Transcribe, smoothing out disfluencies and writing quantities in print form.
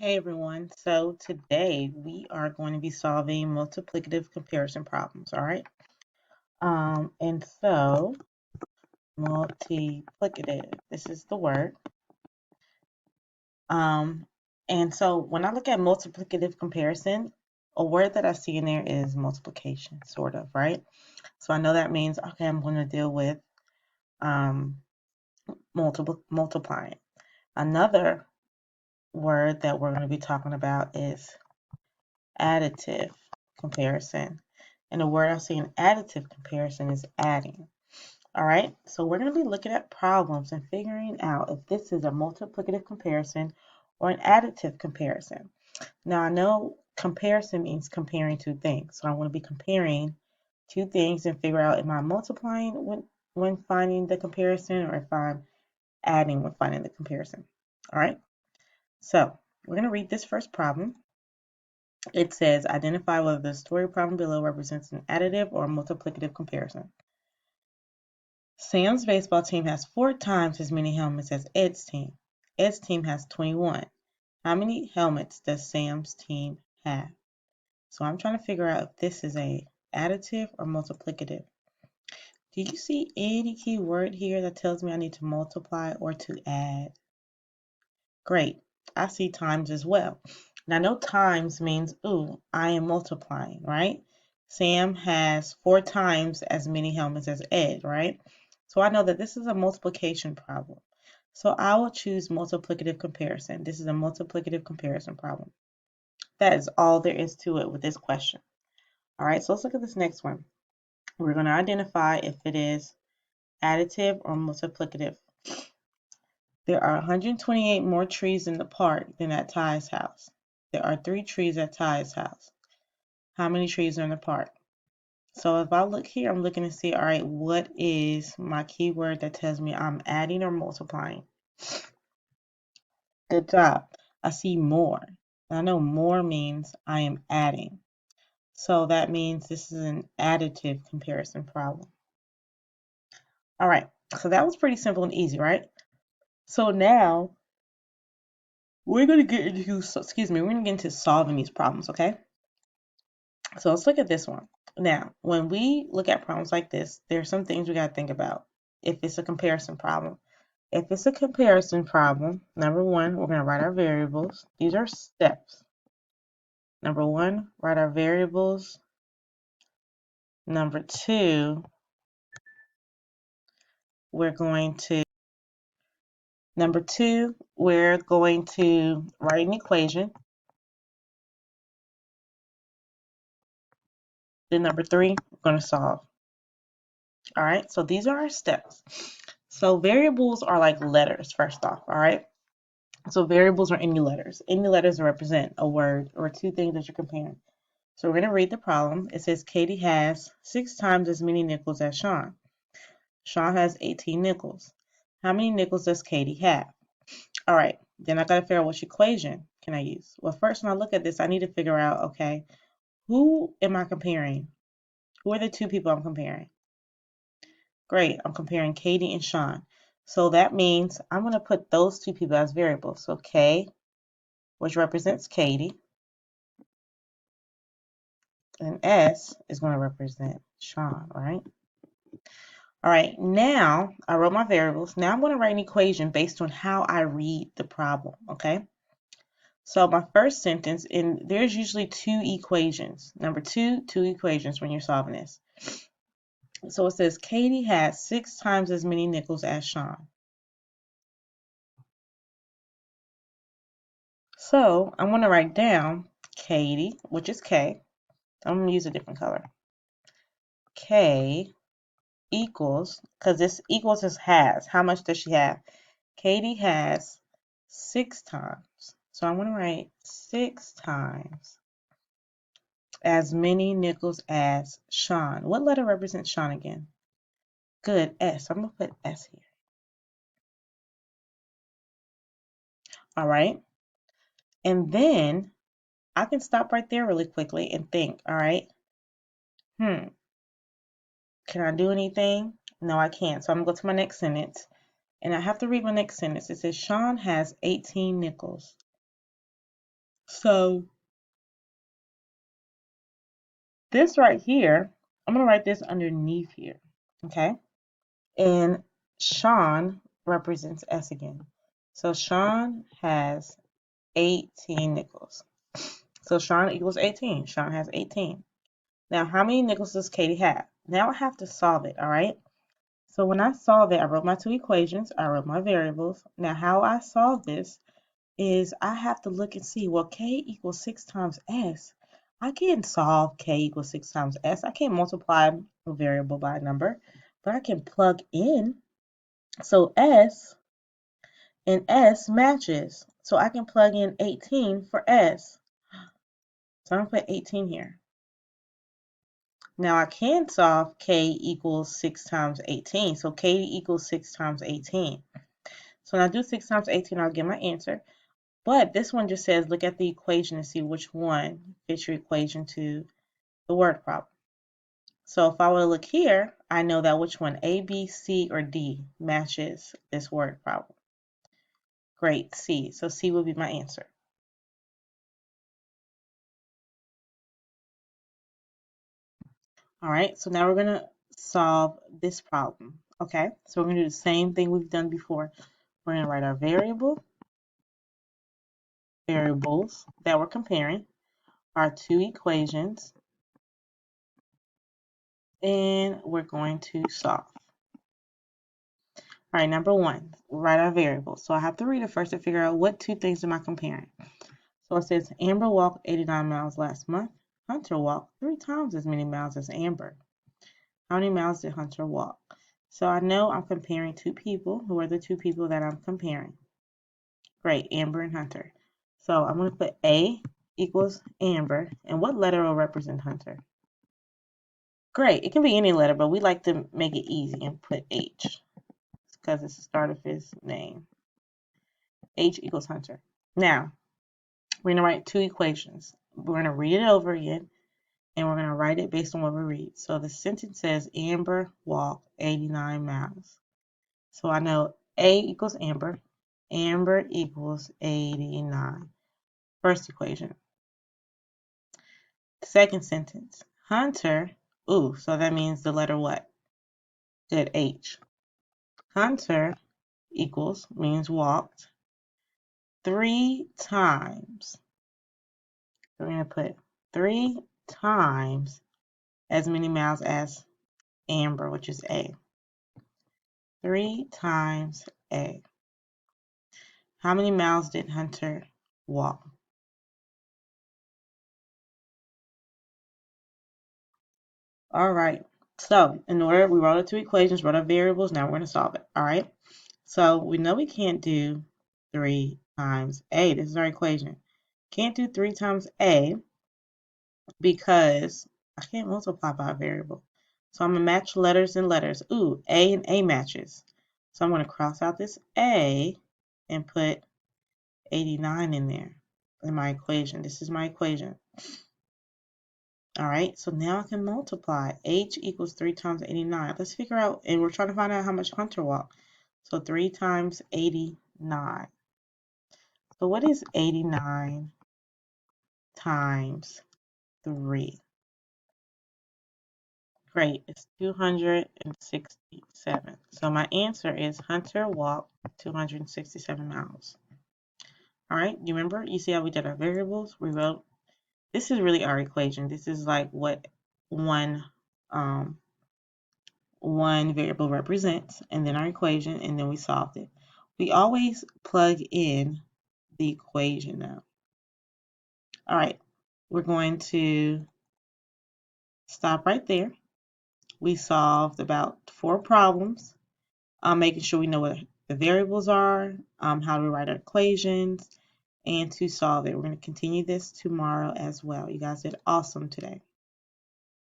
Hey everyone, so today we are going to be solving multiplicative comparison problems, all right? And so multiplicative, this is the word. Um, and so when I look at multiplicative comparison, a word that I see in there is multiplication, sort of, right? So I know that means, okay, I'm going to deal with um, multiplying. Another word that we're going to be talking about is additive comparison. And the word I see in additive comparison is adding. All right, so we're going to be looking at problems and figuring out if this is a multiplicative comparison or an additive comparison. Now, I know comparison means comparing two things. So I want to be comparing two things and figure out, am I multiplying when finding the comparison, or if I'm adding when finding the comparison. All right, so we're going to read this first problem. It says, identify whether the story problem below represents an additive or multiplicative comparison. Sam's baseball team has 4 times as many helmets as Ed's team. Ed's team has 21. How many helmets does Sam's team have? So I'm trying to figure out if this is a additive or multiplicative. Do you see any key word here that tells me I need to multiply or to add? Great. I see times as well. Now, I know times means, ooh, I am multiplying, right? Sam has 4 times as many helmets as Ed, right? So I know that this is a multiplication problem. So I will choose multiplicative comparison. This is a multiplicative comparison problem. That is all there is to it with this question. All right, so let's look at this next one. We're going to identify if it is additive or multiplicative. There are 128 more trees in the park than at Ty's house. There are 3 trees at Ty's house. How many trees are in the park? So if I look here, I'm looking to see, all right, what is my keyword that tells me I'm adding or multiplying? Good job. I see more. I know more means I am adding. So that means this is an additive comparison problem. All right, so that was pretty simple and easy, right? So now we're going to get into, we're going to get into solving these problems, okay? So let's look at this one. Now, when we look at problems like this, there are some things we got to think about if it's a comparison problem. If it's a comparison problem, number one, we're going to write our variables. These are steps. Number one, write our variables. Number two, we're going to write an equation. Then number three, we're going to solve. All right, so these are our steps. So variables are like letters, first off, all right? So variables are any letters. Any letters represent a word or two things that you're comparing. So we're going to read the problem. It says Katie has 6 times as many nickels as Sean. Sean has 18 nickels. How many nickels does Katie have? All right, then I got to figure out which equation can I use. Well, first when I look at this, I need to figure out, okay, who am I comparing? Who are the two people I'm comparing? Great, I'm comparing Katie and Sean. So that means I'm going to put those two people as variables. So K, which represents Katie, and S is going to represent Sean, right? All right, now I wrote my variables. Now I'm going to write an equation based on how I read the problem, okay? So my first sentence, and there's usually 2 equations. Number 2, 2 equations when you're solving this. So it says Katie has 6 times as many nickels as Sean. So I'm going to write down Katie, which is K. I'm going to use a different color. K equals, because this equals is has. How much does she have? Katie has 6 times. So I'm going to write 6 times as many nickels as Sean. What letter represents Sean again? Good, S. I'm going to put S here. All right. And then I can stop right there really quickly and think, all right, can I do anything? No, I can't. So I'm going to go to my next sentence. And I have to read my next sentence. It says Sean has 18 nickels. So this right here, I'm going to write this underneath here, okay? And Sean represents S again. So Sean has 18 nickels. So Sean equals 18. Sean has 18. Now, how many nickels does Katie have? Now I have to solve it, all right? So when I solve it, I wrote my two equations. I wrote my variables. Now, how I solve this is I have to look and see, well, K equals 6 times S. I can't solve K equals 6 times S. I can't multiply a variable by a number, but I can plug in. So S and S matches. So I can plug in 18 for S. So I'm going to put 18 here. Now I can solve K equals 6 times 18. So K equals 6 times 18. So when I do 6 times 18, I'll get my answer. But this one just says look at the equation and see which one fits your equation to the word problem. So if I were to look here, I know that which one, A, B, C, or D, matches this word problem. Great, C. So C would be my answer. All right, so now we're going to solve this problem. Okay, so we're going to do the same thing we've done before. We're going to write our variables that we're comparing, our two equations, and we're going to solve. All right, number one, write our variables. So I have to read it first to figure out what two things am I comparing. So it says Amber walked 89 miles last month. Hunter walked 3 times as many miles as Amber. How many miles did Hunter walk? So I know I'm comparing two people. Who are the two people that I'm comparing? Great, Amber and Hunter. So I'm going to put A equals Amber. And what letter will represent Hunter? Great, it can be any letter, but we like to make it easy and put H because it's the start of his name. H equals Hunter. Now, we're going to write two equations. We're going to read it over again, and we're going to write it based on what we read. So the sentence says Amber walked 89 miles. So I know A equals Amber. Amber equals 89. First equation. Second sentence. Hunter, so that means the letter what? Good, H. Hunter means walked 3 times. So we're going to put 3 times as many miles as Amber, which is A. 3 times A. How many miles did Hunter walk? All right. So in order, we wrote our two equations, wrote our variables. Now we're going to solve it. All right. So we know we can't do 3 times A. This is our equation. Can't do 3 times A because I can't multiply by a variable. So I'm going to match letters and letters. Ooh, A and A matches. So I'm going to cross out this A and put 89 in there in my equation. This is my equation. All right, so now I can multiply. H equals 3 times 89. Let's figure out, and we're trying to find out how much Hunter walked. So 3 times 89. So what is 89 times 3? Great, it's 267. So my answer is Hunter walked 267 miles. All right, you remember? You see how we did our variables? We wrote, this is really our equation. This is like what one variable represents, and then our equation, and then we solved it. We always plug in the equation now. All right, we're going to stop right there. We solved about 4 problems, making sure we know what the variables are, how to write our equations, and to solve it. We're going to continue this tomorrow as well. You guys did awesome today.